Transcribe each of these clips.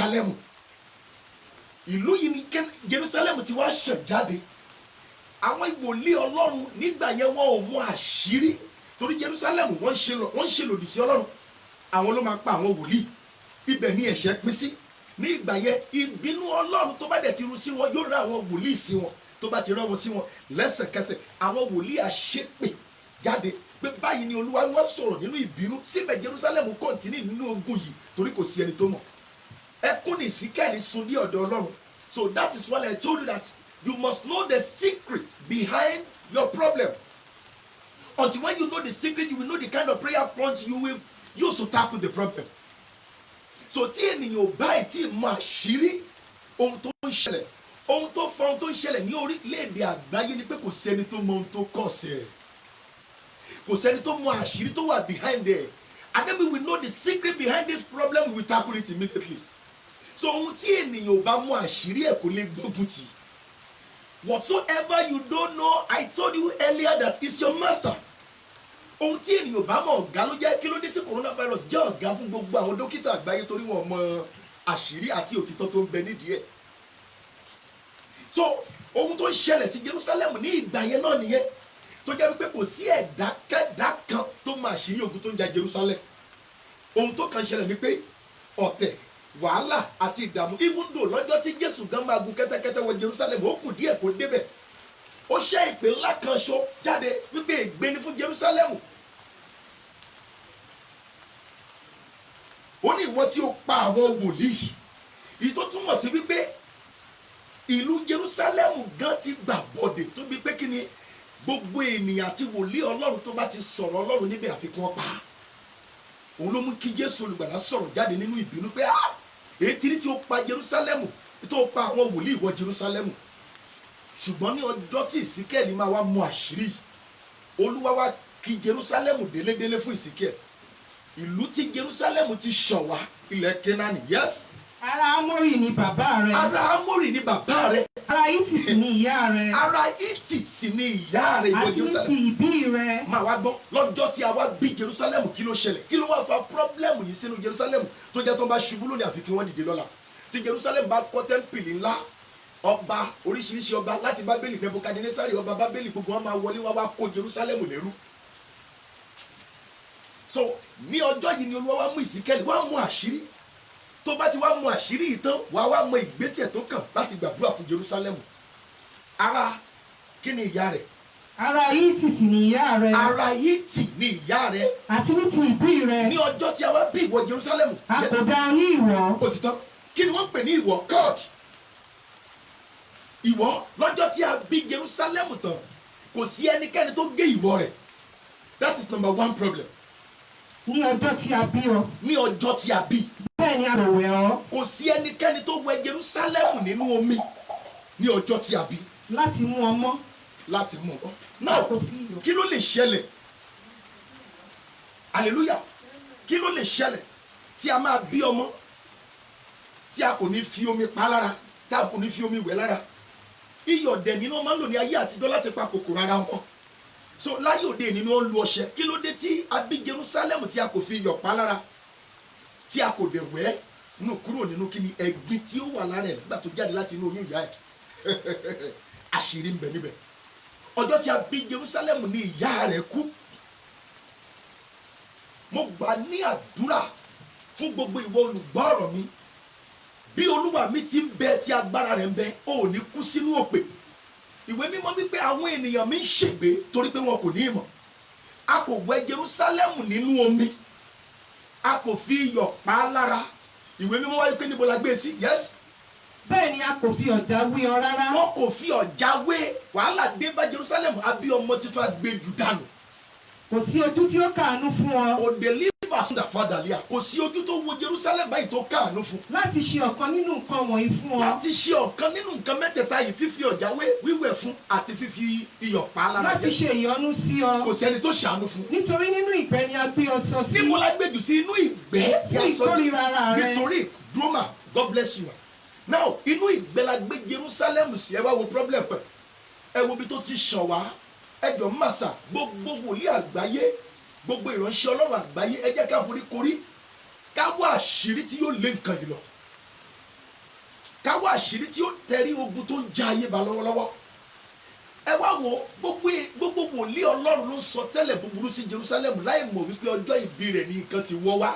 Jerusalem ìlú yìí ni Jerusalem ti wá ṣàn jáde àwọn ìwòlíì Ọlọ́run nígbà yẹn wọn ò mọ àṣírí torí Jerusalem wọ́n ń ṣe lòdì sí Ọlọ́run àwọn ló máa pa àwọn wòlíì ibẹ̀ ni ẹ̀ṣẹ̀ pín sí ní ìgbà yẹn ìbínú Ọlọ́run tó bá dẹ̀ ti ru sí wọn yóò rán àwọn wòlíì sí wọn tó bá ti rán wọn sí wọn lẹ́sẹ̀kẹsẹ̀ àwọn wòlíì àṣépè jáde pé báyìí ni Olúwa wọ́n sọ̀rọ̀ nínú ìbínú síbẹ̀ Jerusalem kọ́ntínì nínú ogun yìí torí kò sí ẹni tó mọ̀ ẹkún ní ìsíkẹ́ni sun dí ọ̀dọ̀ Ọlọ́run. So that is why I told you that you must know the secret behind your problem. Until when you know the secret, you will know the kind of prayer point you will use to tackle the problem. So tí ènìyàn ò bá tí mọ àṣírí ohun tó ń ṣẹlẹ̀ ohun tó fa ohun tó ń ṣẹlẹ̀ ní orílẹ̀-èdè àgbáyé ni pé kò sẹ́ni tó mọ ohun tó kọ̀ sẹ́ kò sẹ́ni tó mọ àṣírí tó wà behind there, and then we will know the secret behind this problem, we will tackle it immediately. So ohun tí ènìyàn ò bá mọ àṣírí ẹ̀ kò lè gbógun tì. Whatsoever you don't know, I told you earlier that is your master. Ohun tí ènìyàn ò bá mọ ọ̀gá ló jẹ́ kí ló dé tí coronavirus jẹ́ ọ̀gá fún gbogbo àwọn dókítà àgbáyé torí wọn mọ àṣírí àti òtítọ́ tó ń bẹ nídìí ẹ̀. So ohun tó ń ṣẹlẹ̀ sí Jerusalem ní ìgbà yẹn náà nìyẹn tó jẹ́ wípé kò sí ẹ̀dákẹ́dá kan tó mọ àṣírí ogun tó ń ja Jerusalem. Ohun tó kàn ṣẹlẹ̀ ni pé ọ̀tẹ̀ wàhálà àti ìdààmú even though lọ́jọ́ tí Jésù gan máa gun kẹ́tẹ́kẹ́tẹ́ wọ Jerusalem ó kù díẹ̀ kó débẹ̀ ó ṣẹ́ ìpè ńlá kan ṣo jáde wípé ègbé ni fún Jerusalem. Ó ní ìwọ tí ó pa àwọn wòlíì èyí tó túmọ̀ sí wípé ìlú Jerusalem gan ti gbà bọ̀dẹ̀ tó bí pé kí ni gbogbo ènìyàn àti wòlíì Ọlọ́run tó bá ti sọ̀rọ̀ Ọlọ́run níbẹ̀ àfikún ọ̀pá òun ló mú kí Jésù olùgbàlà sọ̀rọ̀ jáde nínú ìbínú pé ètí tí ó pa Jerusalem tó pa àwọn wòlíì wọ Jerusalem. Ṣùgbọ́n ní ọjọ́ tí Ìsíkẹ́lì máa wá mú àṣírí Olúwa wá kí Jerusalem délédélé fún Ìsíkẹ́lì ìlú tí Jerusalem ti ṣàn wá ilẹ̀ Kénáánì. Yes. Ará Ámórì ni bàbá rẹ. Ará Ámórì ni bàbá rẹ. Ará Hítì sì ni ìyá rẹ. Ará Hítì sì ni ìyá rẹ ìwọ Jerusalem. Àti ní ti ìbí rẹ. Máa wá gbọ́ lọ́jọ́ tí a wá bí Jerusalem kí ló ṣẹlẹ̀ kí ló wá fa problem yìí sínú Jerusalem tó jẹ́ tó bá ṣubú lónìí àfi kí wọ́n dìde lọ́la. Tí Jerusalem bá kọ́ tẹ́ḿpìlì ńlá ọba oríṣiríṣi ọba láti Bábélì Nebukadnesari ọba Bábélì gbogbo wọn máa wọlé wá kó Jerusalem lẹ́rú. So ní ọjọ́ yìí ni Olúwa wá mú Ìsíkẹ́lì wá mú àṣírí tó bá ti wá mú àṣírí yìí tán wá mọ ìgbésẹ̀ tó kàn láti gbàdúrà fún Jerusalem. Ará kí ni ìyá rẹ̀? Ará Hítì sì ni ìyá rẹ. Ará Hítì ni ìyá rẹ̀. Àti ní ti ìbí rẹ. Ní ọjọ́ tí a wá bí ìwọ Jerusalem. A kò dá ọ ní ìwọ. Òtítọ́ kí ni wọ́n pè ní ìwọ? God. Ìwọ lọ́jọ́ tí a bí Jerusalem tán kò sí ẹnikẹ́ni tó gé ìwọ rẹ̀. That is number one problem. Ní ọjọ́ tí a bí ọ. Ní ọjọ́ tí a bí. Bẹ́ẹ̀ ni a kò wẹ̀ ọ́. Kò sí ẹnikẹ́ni tó wẹ Jerusalem nínú omi ní ọjọ́ tí a bí. Láti mú ọ mọ́. Láti mú ọ. Náà kí ló lè ṣẹlẹ̀? Hallelujah. Kí ló lè ṣẹlẹ̀ tí a máa bí ọmọ tí a kò ní fi omi pa lára tí a kò ní fi omi wẹ̀ lára? Iyọ̀ dẹ̀ nínú máa ń lò ní ayé àtijọ́ láti pa kòkòrò ara wọn. So láyé òde nínú ó ń lo ọṣẹ. Kí ló dé tí a bí Jerusalem tí a kò fi iyọ̀ pa lára tí a kò dẹ̀ wẹ̀ nù kúrò nínú kíni ẹ̀gbin tí ó wà lára ẹ̀ nígbà tó jáde láti inú oyún ìyá ẹ̀? Àṣírí ń bẹ níbẹ̀. Ọjọ́ tí a bí Jerusalem ni ìyá rẹ̀ kú. Mo gbà ní àdúrà fún gbogbo ìwọ olùgbọ́ ọ̀rọ̀ mi bí Olúwa mi ti ń bẹ tí agbára rẹ̀ ń bẹ ò ní kú sínú òpè. Ìwé mímọ́ wípé àwọn ènìyàn mi ń ṣègbé torí pé wọn kò ní ìmọ̀. A kò wẹ̀ Jerusalem nínú omi a kò fi iyọ̀ pa á lára. Ìwé mímọ́ wáyé pé níbo la gbé sí? Yes. Bẹ́ẹ̀ ni a kò fi ọ̀já wé ọ rárá. Wọ́n kò fi ọ̀já wé. Wàhálà dé bá Jerusalem àbí ọmọ títún àgbéjù dànù. Kò sí ojú tí ó káàánú fún ọ. Òde líbà sùn dàfọ́ àdàlíà. Kò sí ojú tó wo Jerusalem báyìí tó káàánú fún. Láti ṣe ọ̀kan nínú nǹkan wọ̀nyí fún ọ. Láti ṣe ọ̀kan nínú nǹkan mẹ́tẹ̀ẹ̀ta yìí fífi ọ̀já wé wíwẹ̀ fún àti fífi iyọ̀ pa á lára jẹ. Láti ṣe ìyọ́nú sí ọ. Kò sẹ́ni tó ṣàánú fún. Nítorí nínú ìgbẹ́ ni a gbé ọ sọ sí. Níbo la gbèjù sí inú ìgbẹ́? Fún ìkórìíra ara rẹ. Nítorí droma God bless you. Now inú ìgbẹ́ la gbé Jerusalem sí. Ẹ wá wo problem ẹ. Ẹ wo bí tó ti ṣàn wá. Ẹ jọ màsà gbogbo wòlíì àgbáyé gbogbo ìránṣẹ́ Ọlọ́run àgbáyé ẹ jẹ́ ká forí korí ká wá àṣírí tí yóò lé nǹkan yìí lọ. ká wá àṣírí tí ó tẹrí ogun tó ń ja ayé ba lọ́wọ́lọ́wọ́. Ẹ wá wo gbogbo wòlíì Ọlọ́run ló ń sọ tẹ́lẹ̀ búburú sí Jerusalem láì mọ̀ wípé ọjọ́ ìbí rẹ̀ ní nǹkan ti wọ́ wá.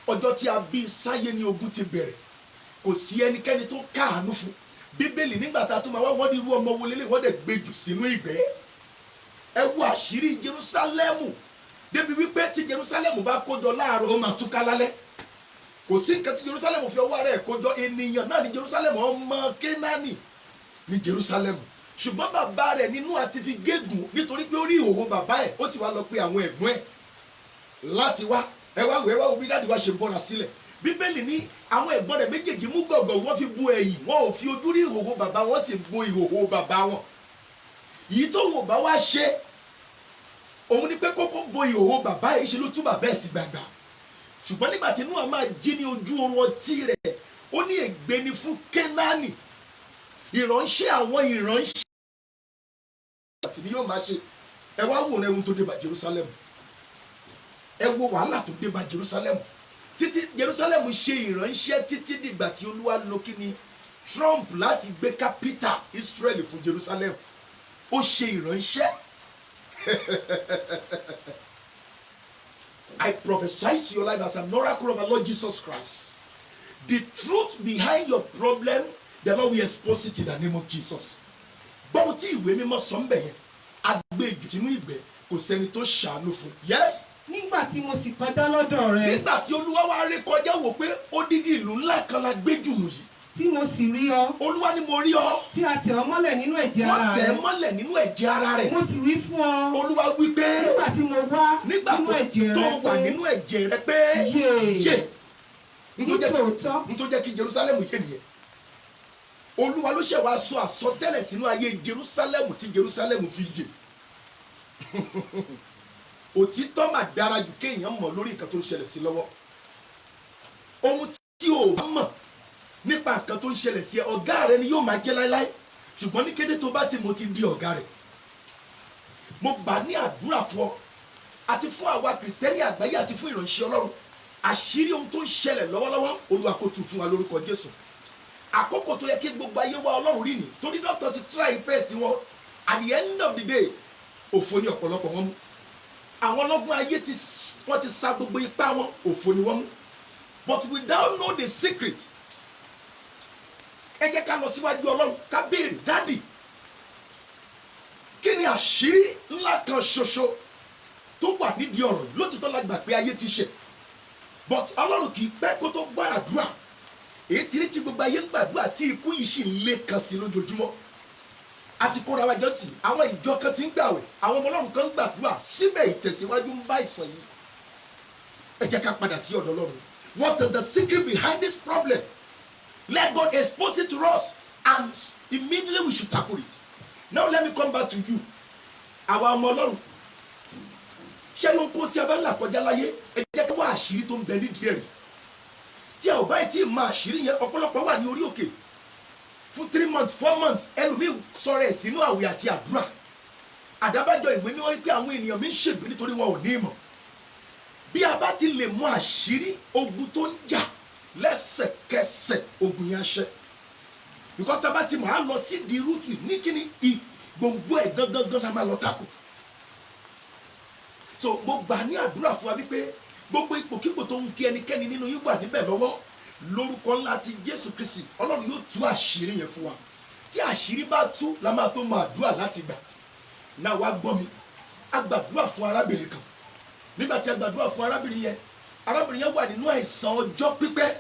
Ọjọ́ tí a bí sáyé ní ogun ti bẹ̀rẹ̀, kò sí ẹnikẹ́ni tó káàánú fún. Bíbélì nígbà tá a tún máa wá wọ́n ní irú ọmọ wo lélẹ̀ wọ́n dẹ̀ gbé jù sínú ìgbẹ́. Ẹ wo àṣírí Jerusalem débi wípé tí Jerusalem bá kójọ láàárọ̀ ó máa túká lálẹ́. Kò sí nǹkan tí Jerusalem fi ọwọ́ rẹ̀ kójọ, ènìyàn náà ní Jerusalem, ọmọ Kénáánì ní Jerusalem. Ṣùgbọ́n bàbá rẹ̀ nínú àti fi gégùn nítorí pé ó rí ìhòòhò bàbá ẹ̀, ó sì wá lọ pé àwọn ẹ̀gbọ́n ẹ̀ láti wá. Ẹ wá wo bí dáàdì wa ṣe bọ́ra sílẹ̀. Bíbélì ní àwọn ẹ̀gbọ́n rẹ̀ méjèèjì mú gọ̀gọ̀ wọ́n fi bu ẹ̀yìn, wọn ò fi ojú rí ìhòòhò bàbá wọn, sì bo ìhòòhò bàbá wọn. Yìí tó wò bá wá ṣe òun ni pé kókó bo ìhòòhò bàbá ẹ̀, ṣe ló tú bàbá ẹ̀ sí gbàgbà. Ṣùgbọ́n nígbà tí Nóà máa jí ní ojú oorun ọtí rẹ̀, ó ní ègbé ni fún Kénáánì, ìránṣẹ́ àwọn ìránṣẹ́ àti ni yóò máa ṣe. Ẹ wá wò ohun tó dé bá Jerusalem, ẹ wo wàhálà tó dé bá Jerusalem. Títí Jerusalem ṣe ìránṣẹ́ títí dìgbà tí Olúwa lò kíni Trump láti gbé capital Israel fún Jerusalem. Ó ṣe ìránṣẹ́. I prophesy to your life as an oracle of our Lord Jesus Christ. The truth behind your problem, the Lord will expose it in the name of Jesus. Bọ́n tí ìwé mímọ́ sọ ń bẹ̀ yẹn, agbẹ́jù sínú ìgbẹ́, kò sẹ́ni tó ṣàánú fún. Yes. Nígbà tí mo sì kọjá lọ́dọ̀ rẹ̀. Nígbà tí Olúwa wá rí kọjá wò pé odidi ìlú ńlá kan la gbé jù nù yìí. Tí mo sì rí ọ. Olúwa ni mo rí ọ. Tí a tẹ̀ ọ́ mọ́lẹ̀ nínú ẹ̀jẹ̀ ara rẹ̀. Wọ́n tẹ̀ ẹ́ mọ́lẹ̀ nínú ẹ̀jẹ̀ ara rẹ̀. Mo sì wí fún ọ. Olúwa wí pé. Nígbà tí mo wá nínú ẹ̀jẹ̀ rẹ pé. tó wà nínú ẹ̀jẹ̀ rẹ pé. Yé. Nítorí jẹ́ kí Jerusalem yé nìyẹn. Olúwa ló ṣẹ̀ wá sọ àsọtẹ́lẹ̀ sínú ayé Jerusalem tí Jerusalem fi yè. Òtítọ́ mà dára jù kéèyàn mọ̀ lórí nǹkan tó ń ṣẹlẹ̀ sí lọ́wọ́. Ohun tí o bá mọ̀ nípa nǹkan tó ń ṣẹlẹ̀ sí ẹ, ọ̀gá rẹ ni yóò máa jẹ́ láéláé. Ṣùgbọ́n ní kété tó bá ti mo ti di ọ̀gá rẹ̀. Mo gbà ní àdúrà fún ọ àti fún àwa Kìrìsìtẹ́nì àgbáyé àti fún ìránṣẹ́ Ọlọ́run. Àṣírí ohun tó ń ṣẹlẹ̀ lọ́wọ́lọ́wọ́ Olúwa kó tú fún wa lórúkọ Jésù. Àkókò tó yẹ kí gbogbo ayé wa Ọlọ́run rí ni torí dókítà ti try best wọn. At the end of the day, òfò ni ọ̀pọ̀lọpọ̀ wọn mú. Àwọn ọlọ́gbọ́n ayé wọ́n ti sa gbogbo ipá wọn, òfò ni wọ́n mú. But we don't know the secret. Ẹ jẹ́ ká lọ síwájú Ọlọ́run ká béèrè, dádì, kí ni àṣírí ńlá kan ṣoṣo tó wà nídìí ọ̀rọ̀ yìí? Lótìtọ́ la gbà pé ayé ti ṣe, but Ọlọ́run kì í pẹ́ kó tó gbọ́ àdúrà. Èyí ti rí tí gbogbo ayé ń gbàdúrà tí ikú yìí sì ń lé kan sí lójoojúmọ́. Àti kóra wa jọ sí àwọn ìjọ kan tí ń gbàwẹ̀, àwọn ọmọ Ọlọ́run kan ń gbàdúrà, síbẹ̀ ìtẹ̀síwájú ń bá ìsàn yìí. Ẹ jẹ́ ká padà sí ọ̀dọ̀ Ọlọ́run. What is the secret behind this problem? Let God expose it to us and immediately we should tackle it. Now let me come back to you. Àwa ọmọ Ọlọ́run. Ṣé ló ń kó tí a bá ń là kọjá láyé? Ẹ jẹ́ ká wá àṣírí tó ń bẹ nídìí ẹ̀rí. Tí a ò báyìí tí ì máa àṣírí yẹn, ọ̀pọ̀lọpọ̀ wà ní orí òkè. Fún 3 months 4 months ẹlòmíì sọ̀rọ̀ ẹ̀ sínú àwẹ̀ àti àdúrà. Àdábájọ ìwé ni wọ́n pé àwọn ènìyàn mi ń ṣègbè nítorí wọn ò ní ìmọ̀. Bí a bá ti lè mọ àṣírí ogun tó ń jà lẹ́sẹ̀kẹsẹ̀ ogun yẹn ṣẹ. Because tá a bá ti mọ̀ á lọ sí di rúùtù ní kíni gbòǹgbò ẹ̀ gangan la máa lọ tako. So mo gbà ní àdúrà fún wa wípé gbogbo ipòkípò tó ń kí ẹnikẹ́ni nínú yín wà níbẹ̀ lọ́wọ́ lórúkọ ńlá ti Jésù Kristi Ọlọ́run yóò tú àṣírí yẹn fún wa. Tí àṣírí bá tú la máa tó mọ àdúrà láti gbà. Náà wá gbọ́ mi, a gbàdúrà fún arábìnrin kan. Nígbà tí a gbàdúrà fún arábìnrin yẹn wà nínú àìsàn ọjọ́ pípẹ́.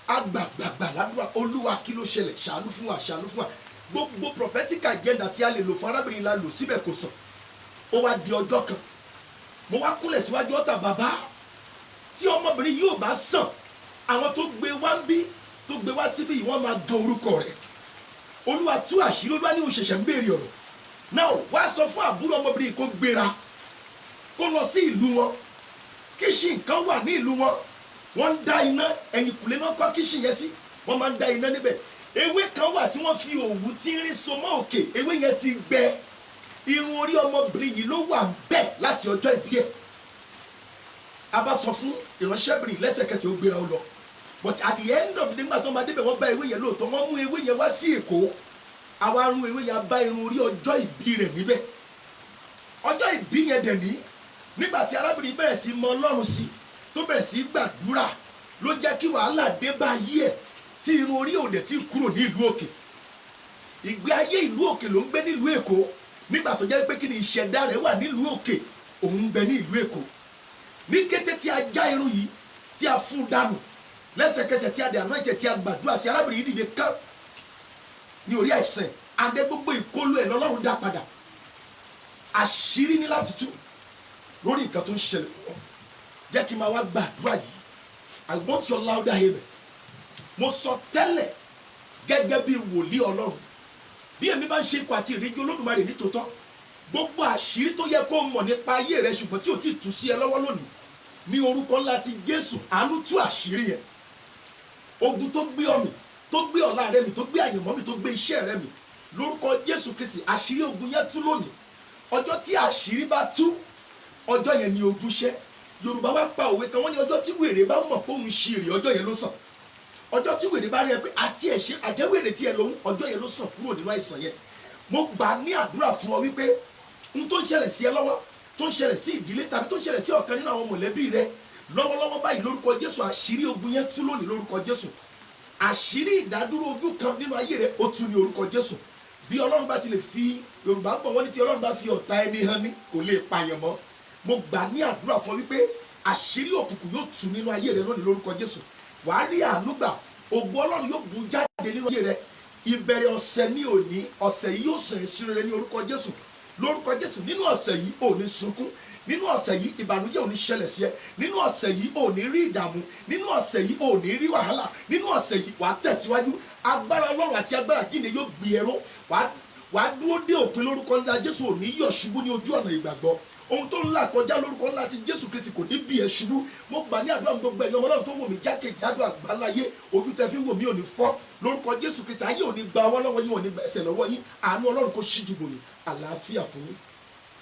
A gbàgbàgbà ládùúrà, Olúwa kí ló ṣẹlẹ̀, ṣàánú fún wa, ṣàánú fún wa. Gbogbo prophetic agenda tí a lè lò fún arábìnrin la lò síbẹ̀ kò sàn. Ó wá di ọjọ́ kan, mo wá kúnlẹ̀ síwájú ọ̀tà bàbá. Tí ọmọbìnrin yóò bá sàn, àwọn tó gbé wá ń bí tó gbé wá síbí yìí wọ́n máa gan orúkọ rẹ̀. Olúwa tú àṣírí, Olúwa ní òṣèṣẹ̀ ń béèrè ọ̀rọ̀. Now wá sọ fún àbúrò ọmọbìnrin kó gbéra kó lọ sí ìlú wọn. Kíṣì nǹkan wà ní ìlú wọn, wọ́n ń dá iná, ẹ̀yìnkùlé náà kọ́ kíṣì yẹn sí, wọ́n máa ń dá iná níbẹ̀. Ewé kan wà tí wọ́n fi òwú tí ń rí so mọ́ òkè, ewé yẹn ti gbẹ. Irun orí ọmọbìnrin yìí ló wà bẹ́ẹ̀ láti ọjọ́ ìbí ẹ̀. A bá sọ fún ìránṣẹ́bìnrin lẹ́sẹ̀kẹsẹ̀ ó gbéra ó lọ. but at the end of the day nígbà tó máa débẹ̀ wọ́n bá ewé yẹn lóòótọ́ wọ́n mú ewé yẹn wá sí Èkó àwa run ewé yẹn bá irun orí ọjọ́ ìbí rẹ̀ níbẹ̀ ọjọ́ ìbí yẹn dẹ̀ ní nígbà tí arábìnrin bẹ̀rẹ̀ sí mọ Ọlọ́run sí tó bẹ̀rẹ̀ sí gbàdúrà ló jẹ́ kí wàhálà dé bá ayé ẹ̀ tí irun orí òde tí kúrò ní ìlú òkè ìgbé ayé ìlú òkè ló ń gbé nílùú Èkó nígbà tó jẹ́ pé kí ni ìṣẹ̀dá rẹ̀ wà nílùú òkè òun ń bẹ ní ìlú Èkó ní kété tí a já irun yìí tí a fún dànù lẹ́sẹ̀kẹsẹ̀ tí a dẹ̀ àná ẹ̀jẹ̀ tí a gbàdúrà sí arábìnrin yìí dìde kán ní orí àìsàn adé gbogbo ìkólú ẹ̀ lọ́lọ́run dá padà àṣírí ní láti tú lórí nǹkan tó ń ṣẹlẹ̀ lọ́wọ́ jẹ́ kí n máa wá gbàdúrà yìí I want your louder amen mo sọ tẹ́lẹ̀ gẹ́gẹ́ bí wòlíì Ọlọ́run bí èmi bá ń ṣe ikọ̀ àti ìríjú Olódùmarè nítòótọ́ gbogbo àṣírí tó yẹ kó mọ̀ nípa ayé rẹ ṣùgbọ́n tí ò tí ì tú sí ẹ lọ́wọ́ lónìí ní orúkọ ńlá ti Jésù àánú tú àṣírí yẹn ogun tó gbé ọmì tó gbé ọ̀la rẹ mi tó gbé àyànmọ́ mi tó gbé iṣẹ́ rẹ mi lórúkọ Jésù Kristi àṣírí ogun yẹn tú lónìí ọjọ́ tí àṣírí bá tú ọjọ́ yẹn ni ogun ṣẹ́ Yorùbá wá pa òwe kan wọ́n ní ọjọ́ tí wèrè bá mọ̀ pé òun ṣe èrè ọjọ́ yẹn ló sàn ọjọ́ tí wèrè bá rí ẹ pé àti ẹ̀ṣẹ̀ àjẹwèrè tí ẹ lòun ọjọ́ yẹn ló sàn kúrò nínú àìsàn yẹn mo gbà ní àdúrà fún ọ wípé n tó ń ṣẹlẹ̀ sí ẹ lọ́wọ́ tó ń ṣẹlẹ̀ sí ìdílé tàbí tó ń ṣẹlẹ̀ sí ọ̀kan nínú àwọn mọ̀lẹ́bí rẹ lọ́wọ́lọ́wọ́ báyìí lórúkọ Jésù àṣírí ogun yẹn tú lónìí lórúkọ Jésù àṣírí ìdádúró ojú kan nínú ayé rẹ ó tú ní orúkọ Jésù bí Ọlọ́run bá ti lè fi Yorùbá pọ̀ wọ́n ní tí Ọlọ́run bá fi ọ̀tá ẹni hàn ní kò lè pààyàn mọ́ mo gbà ní àdúrà fún ọ wípé àṣírí òkùnkùn yóò tú nínú ayé rẹ lónìí lórúkọ Jésù wàá rí àánú gbà ògo Ọlọ́run yóò bú jáde nínú ayé rẹ ìbẹ̀rẹ̀ ọ̀sẹ̀ ní òní ọ̀sẹ̀ yìí yóò sàn sí rere ní orúkọ Jésù lórúkọ Jésù nínú ọ̀sẹ̀ yìí ò ní sunkún nínú ọ̀sẹ̀ yìí ìbànújẹ́ ò ní ṣẹlẹ̀ sí ẹ nínú ọ̀sẹ̀ yìí ò ní rí ìdààmú nínú ọ̀sẹ̀ yìí ò ní rí wàhálà nínú ọ̀sẹ̀ yìí wàá tẹ̀síwájú agbára Ọlọ́run àti agbára jíǹde yóò gbé ẹrọ wàá dúró dé òpin lórúkọ ńlá Jésù ò ní yọ̀ ṣubú ní ojú ọ̀nà ìgbàgbọ́ ohun tó ń là kọjá lórúkọ ńlá ti Jésù Kristi kò ní bí ẹ ṣubú mo gbà ní àdúrà gbogbo ẹ̀yọ́ Ọlọ́run tó wò mí jákèjádò àgbáláyé ojú tẹ fi ń wò mí ò ní fọ́ lórúkọ Jésù Kristi ayé ò ní gba ọwọ́ lọ́wọ́ yín ò ní gba ẹsẹ̀ lọ́wọ́ yín àánú Ọlọ́run kó ṣíjú bò yín àlàáfíà fún yín.